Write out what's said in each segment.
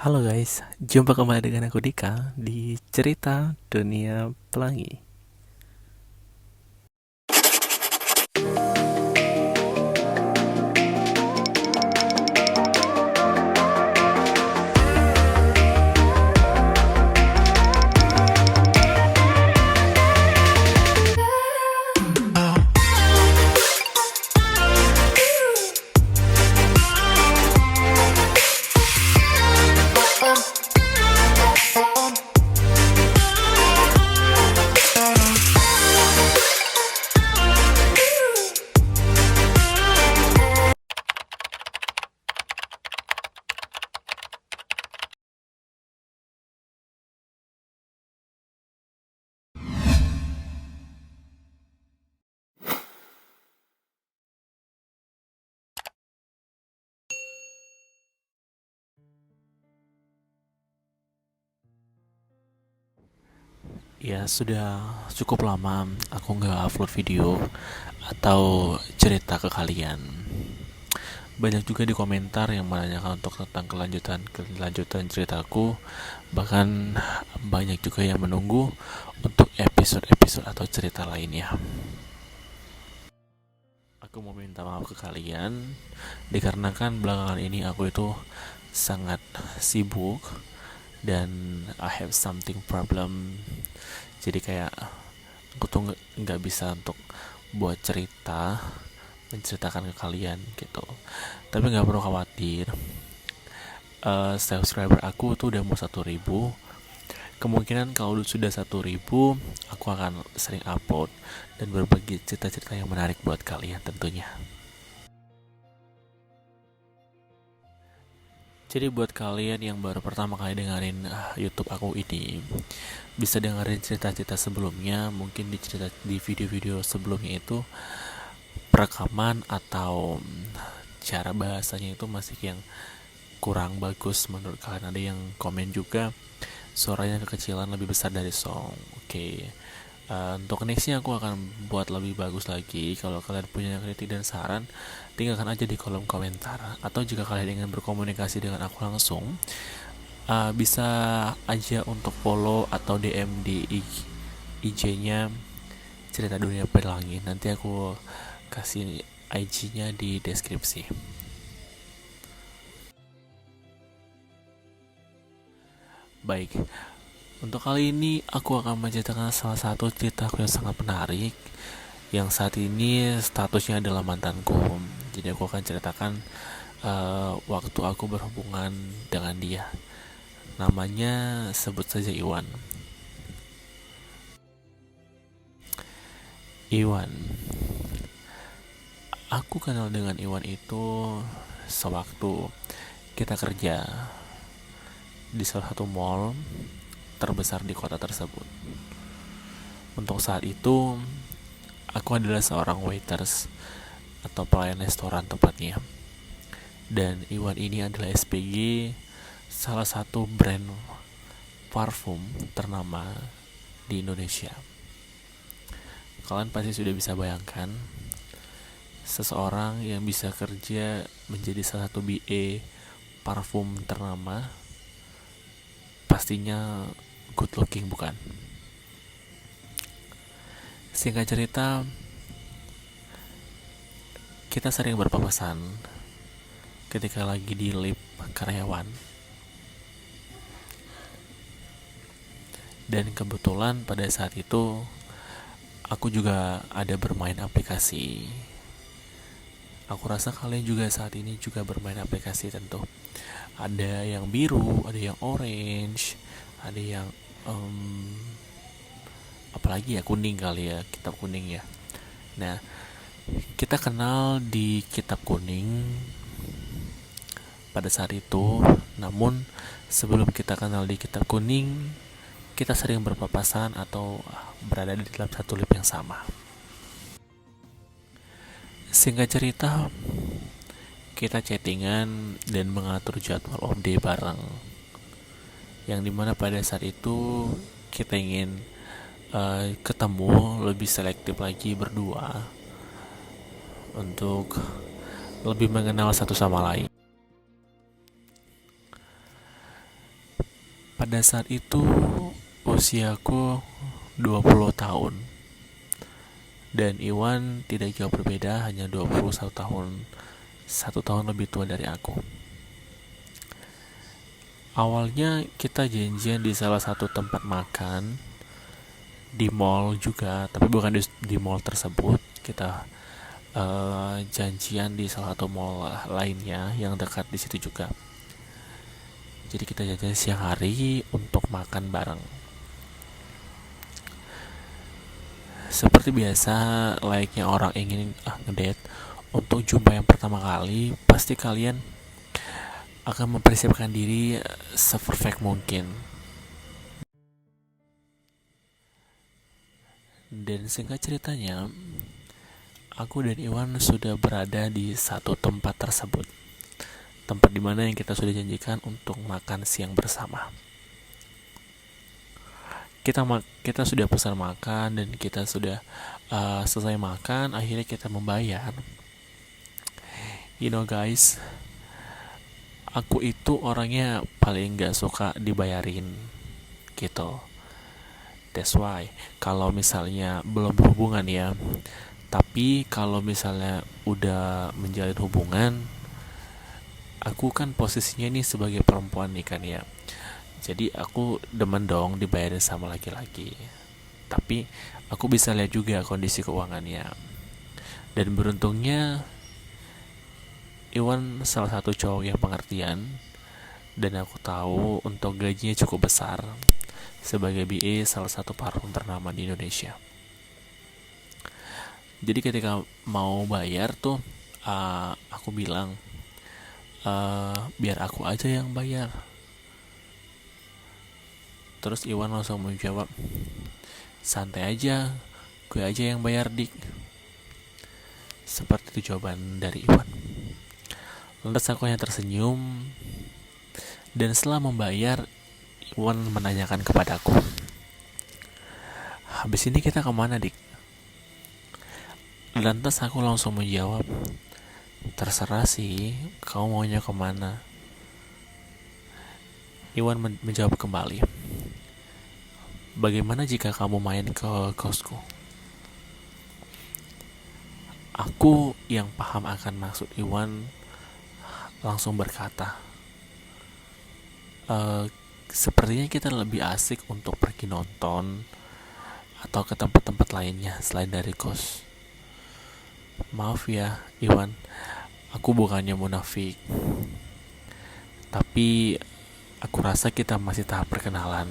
Halo guys, jumpa kembali dengan aku Dika di cerita dunia pelangi. Ya sudah cukup lama aku nggak upload video atau cerita ke kalian. Banyak juga di komentar yang menanyakan untuk tentang kelanjutan ceritaku. Bahkan banyak juga yang menunggu untuk episode-episode atau cerita lainnya. Aku mau minta maaf ke kalian dikarenakan belakangan ini aku itu sangat sibuk dan I have something problem. Jadi kayak aku tuh nggak bisa untuk buat cerita, menceritakan ke kalian gitu. Tapi nggak perlu khawatir. Subscriber aku tuh udah mau 1.000. Kemungkinan kalau sudah 1.000, aku akan sering upload dan berbagi cerita-cerita yang menarik buat kalian tentunya. Jadi buat kalian yang baru pertama kali dengerin YouTube aku ini, bisa dengerin cerita-cerita sebelumnya. Mungkin di video-video sebelumnya itu perekaman atau cara bahasanya itu masih yang kurang bagus menurut kalian. Ada yang komen juga suaranya kekecilan, lebih besar dari song. Oke. Untuk nextnya aku akan buat lebih bagus lagi. Kalau kalian punya kritik dan saran, tinggalkan aja di kolom komentar. Atau jika kalian ingin berkomunikasi dengan aku langsung, bisa aja untuk follow atau DM di IG-nya Cerita Dunia Pelangi. Nanti aku kasih IG-nya di deskripsi. Baik, untuk kali ini aku akan menceritakan salah satu ceritaku yang sangat menarik, yang saat ini statusnya adalah mantanku. Jadi aku akan ceritakan waktu aku berhubungan dengan dia. Namanya sebut saja Iwan. Iwan. Aku kenal dengan Iwan itu sewaktu kita kerja di salah satu mall terbesar di kota tersebut. Untuk saat itu, aku adalah seorang waiters atau pelayan restoran tepatnya. Dan Iwan ini adalah SPG salah satu brand parfum ternama di Indonesia. Kalian pasti sudah bisa bayangkan seseorang yang bisa kerja menjadi salah satu BA parfum ternama pastinya good looking, bukan? Singkat cerita, kita sering berpapasan ketika lagi di lift karyawan. Dan kebetulan pada saat itu aku juga ada bermain aplikasi. Aku rasa kalian juga saat ini juga bermain aplikasi tentu. Ada yang biru, ada yang orange, ada yang apalagi ya, kuning kali ya, kitab kuning ya. Nah, kita kenal di kitab kuning pada saat itu. Namun sebelum kita kenal di kitab kuning, kita sering berpapasan atau berada di dalam satu lift yang sama. Singkat cerita, kita chattingan dan mengatur jadwal off day bareng, yang dimana pada saat itu kita ingin ketemu lebih selektif lagi berdua untuk lebih mengenal satu sama lain. Pada saat itu usiaku 20 tahun dan Iwan tidak jauh berbeda, hanya 21 tahun, 1 tahun lebih tua dari aku. Awalnya kita janjian di salah satu tempat makan di mall juga, tapi bukan di mall tersebut. Kita janjian di salah satu mall lainnya yang dekat di situ juga. Jadi kita janjian siang hari untuk makan bareng. Seperti biasa, layaknya orang ingin ngedate, untuk jumpa yang pertama kali, pasti kalian akan mempersiapkan diri seperfect mungkin. Dan singkat ceritanya, aku dan Iwan sudah berada di satu tempat tersebut. Tempat dimana yang kita sudah janjikan untuk makan siang bersama. Kita sudah pesan makan dan kita sudah selesai makan. Akhirnya kita membayar. You know guys, aku itu orangnya paling gak suka dibayarin gitu. That's why kalau misalnya belum berhubungan ya, tapi kalau misalnya udah menjalin hubungan, aku kan posisinya ini sebagai perempuan nih kan ya. Jadi aku demen dong dibayarin sama laki-laki. Tapi aku bisa lihat juga kondisi keuangannya. Dan beruntungnya Iwan salah satu cowok yang pengertian. Dan aku tahu untuk gajinya cukup besar sebagai BA salah satu parfum ternama di Indonesia. Jadi ketika mau bayar tuh aku bilang, biar aku aja yang bayar. Terus Iwan langsung menjawab, santai aja, gue aja yang bayar dik. Seperti itu jawaban dari Iwan. Lantas aku hanya tersenyum. Dan setelah membayar, Iwan menanyakan kepadaku, habis ini kita kemana dik? Lantas aku langsung menjawab, terserah sih, kamu maunya kemana? Iwan menjawab kembali, bagaimana jika kamu main ke kosku? Aku yang paham akan maksud Iwan langsung berkata, sepertinya kita lebih asik untuk pergi nonton atau ke tempat-tempat lainnya selain dari kos. Maaf ya Iwan, aku bukannya munafik, tapi aku rasa kita masih tahap perkenalan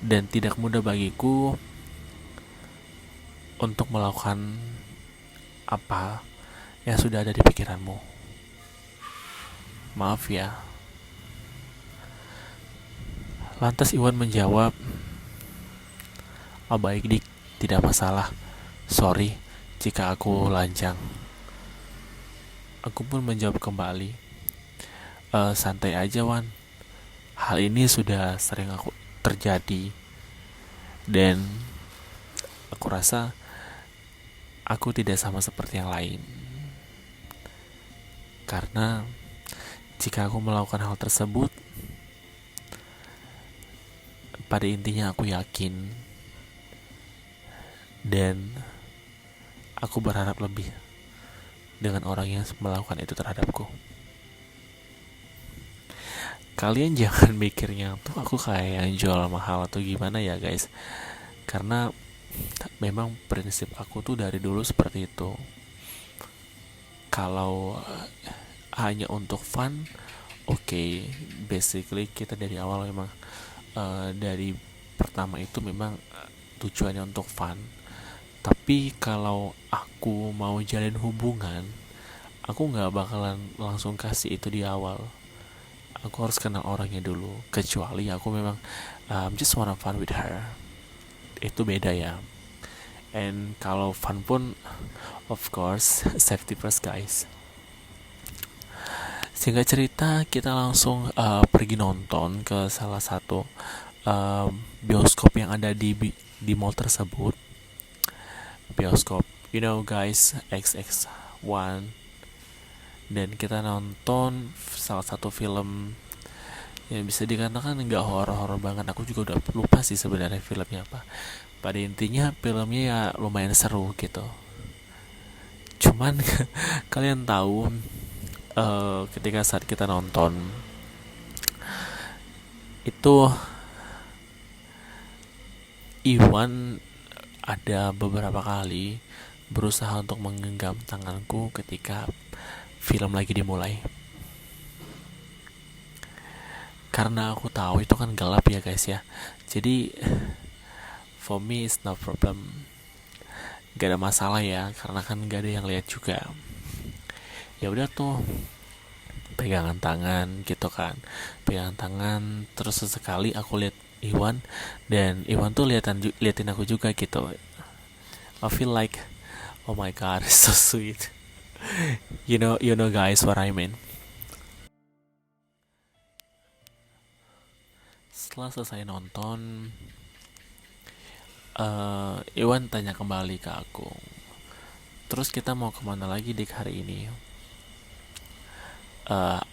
dan tidak mudah bagiku untuk melakukan apa yang sudah ada di pikiranmu. Maaf ya. Lantas Iwan menjawab, baik dik, tidak masalah. Sorry jika aku lancang. Aku pun menjawab kembali, santai aja Wan. Hal ini sudah sering aku terjadi dan aku rasa aku tidak sama seperti yang lain. Karena jika aku melakukan hal tersebut, pada intinya aku yakin dan aku berharap lebih dengan orang yang melakukan itu terhadapku. Kalian jangan mikirnya tuh aku kayak yang jual mahal atau gimana ya guys. Karena memang prinsip aku tuh dari dulu seperti itu. Kalau hanya untuk fun, okay. Basically kita dari awal memang dari pertama itu memang tujuannya untuk fun. Tapi kalau aku mau jalin hubungan, aku gak bakalan langsung kasih itu di awal. Aku harus kenal orangnya dulu. Kecuali aku memang just wanna fun with her, itu beda ya. And kalau fun pun, of course, safety first guys. Singkat cerita, kita langsung pergi nonton ke salah satu bioskop yang ada di mall tersebut. Bioskop, you know guys, XX1. Dan kita nonton salah satu film Ya bisa dikatakan nggak horor-horor banget, aku juga udah lupa sih sebenarnya filmnya apa. Pada intinya filmnya ya lumayan seru gitu. Cuman kalian tahu, ketika saat kita nonton itu, Iwan ada beberapa kali berusaha untuk menggenggam tanganku ketika film lagi dimulai. Karena aku tahu itu kan gelap ya guys ya. Jadi for me it's no problem. Gak ada masalah ya, karena kan gak ada yang lihat juga. Ya udah tuh, pegangan tangan gitu kan, pegangan tangan. Terus sesekali aku lihat Iwan, dan Iwan tuh liatin aku juga gitu. I feel like, oh my god, so sweet. You know guys what I mean. Setelah selesai nonton, Iwan tanya kembali ke aku, terus kita mau kemana lagi dik hari ini?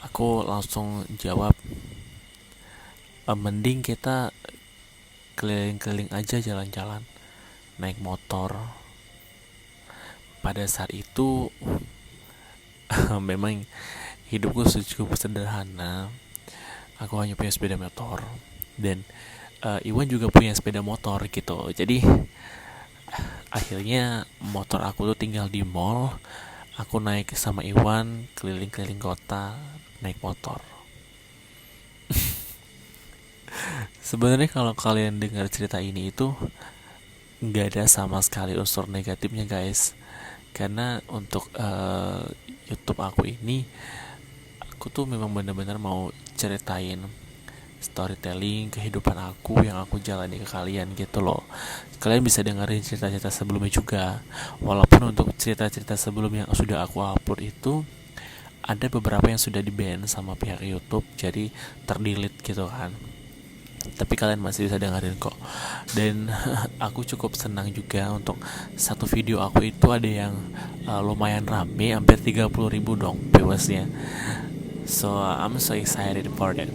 Aku langsung jawab, mending kita keliling-keliling aja, jalan-jalan, naik motor. Pada saat itu memang hidupku cukup sederhana. Aku hanya punya sepeda motor, dan Iwan juga punya sepeda motor gitu. Jadi akhirnya motor aku tuh tinggal di mall. Aku naik sama Iwan keliling-keliling kota naik motor. Sebenarnya kalau kalian dengar cerita ini itu nggak ada sama sekali unsur negatifnya guys. Karena untuk YouTube aku ini, aku tuh memang benar-benar mau ceritain storytelling kehidupan aku yang aku jalani ke kalian gitu loh. Kalian bisa dengerin cerita-cerita sebelumnya juga. Walaupun untuk cerita-cerita sebelum yang sudah aku upload itu ada beberapa yang sudah di-ban sama pihak YouTube, jadi terdelete gitu kan. Tapi kalian masih bisa dengerin kok. Dan aku cukup senang juga untuk satu video aku itu ada yang lumayan rame, hampir 30.000 dong viewers-nya. So I'm so excited for that.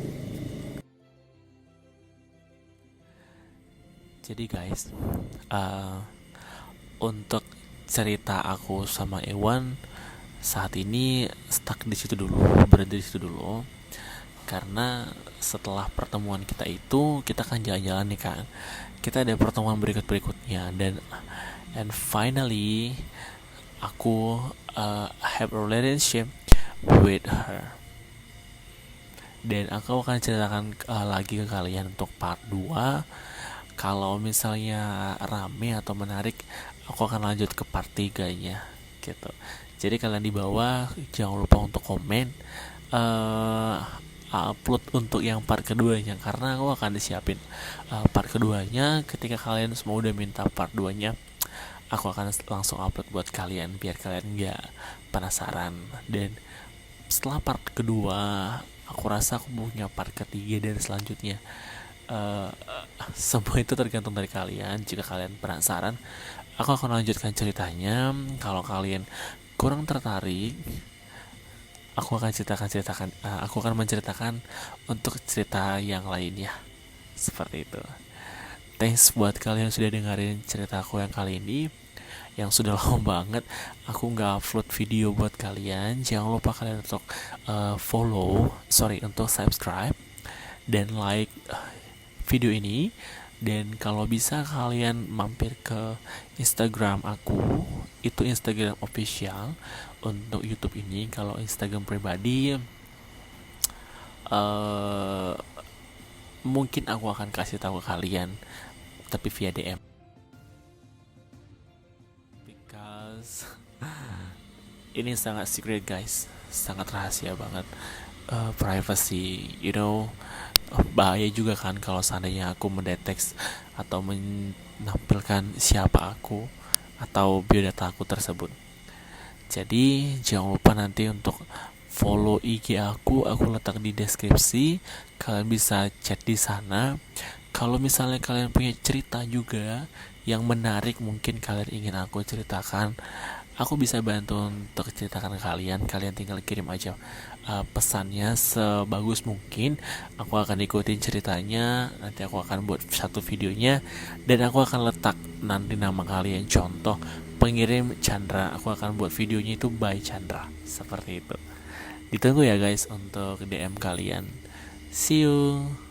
Jadi guys, untuk cerita aku sama Ewan saat ini stuck di situ dulu, berhenti di situ dulu. Karena setelah pertemuan kita itu, kita kan jalan-jalan nih kan, kita ada pertemuan berikutnya, dan and finally aku have a relationship with her. Dan aku akan ceritakan lagi ke kalian untuk part 2. Kalau misalnya rame atau menarik, aku akan lanjut ke part 3-nya gitu. Jadi kalian di bawah jangan lupa untuk komen upload untuk yang part keduanya, karena aku akan disiapin part keduanya. Ketika kalian semua udah minta part 2-nya, aku akan langsung upload buat kalian biar kalian gak penasaran. Dan setelah part kedua, aku rasa aku punya part ketiga dan selanjutnya. Semua itu tergantung dari kalian. Jika kalian penasaran, aku akan lanjutkan ceritanya. Kalau kalian kurang tertarik, aku akan menceritakan untuk cerita yang lainnya. Seperti itu. Thanks buat kalian yang sudah dengerin cerita aku yang kali ini, yang sudah lama banget aku nggak upload video buat kalian. Jangan lupa kalian untuk untuk subscribe dan like video ini. Dan kalau bisa kalian mampir ke Instagram aku, itu Instagram official untuk YouTube ini. Kalau Instagram pribadi, mungkin aku akan kasih tahu ke kalian, tapi via DM. Because ini sangat secret guys, sangat rahasia banget. Privacy, bahaya juga kan kalau seandainya aku mendeteksi atau menampilkan siapa aku atau biodata aku tersebut. Jadi jangan lupa nanti untuk follow IG aku letak di deskripsi. Kalian bisa chat di sana. Kalau misalnya kalian punya cerita juga yang menarik, mungkin kalian ingin aku ceritakan, aku bisa bantu untuk ceritakan kalian. Kalian tinggal kirim aja pesannya sebagus mungkin. Aku akan ikutin ceritanya. Nanti aku akan buat satu videonya dan aku akan letak nanti nama kalian. Contoh pengirim Chandra, aku akan buat videonya itu by Chandra. Seperti itu. Ditunggu ya guys untuk DM kalian. See you.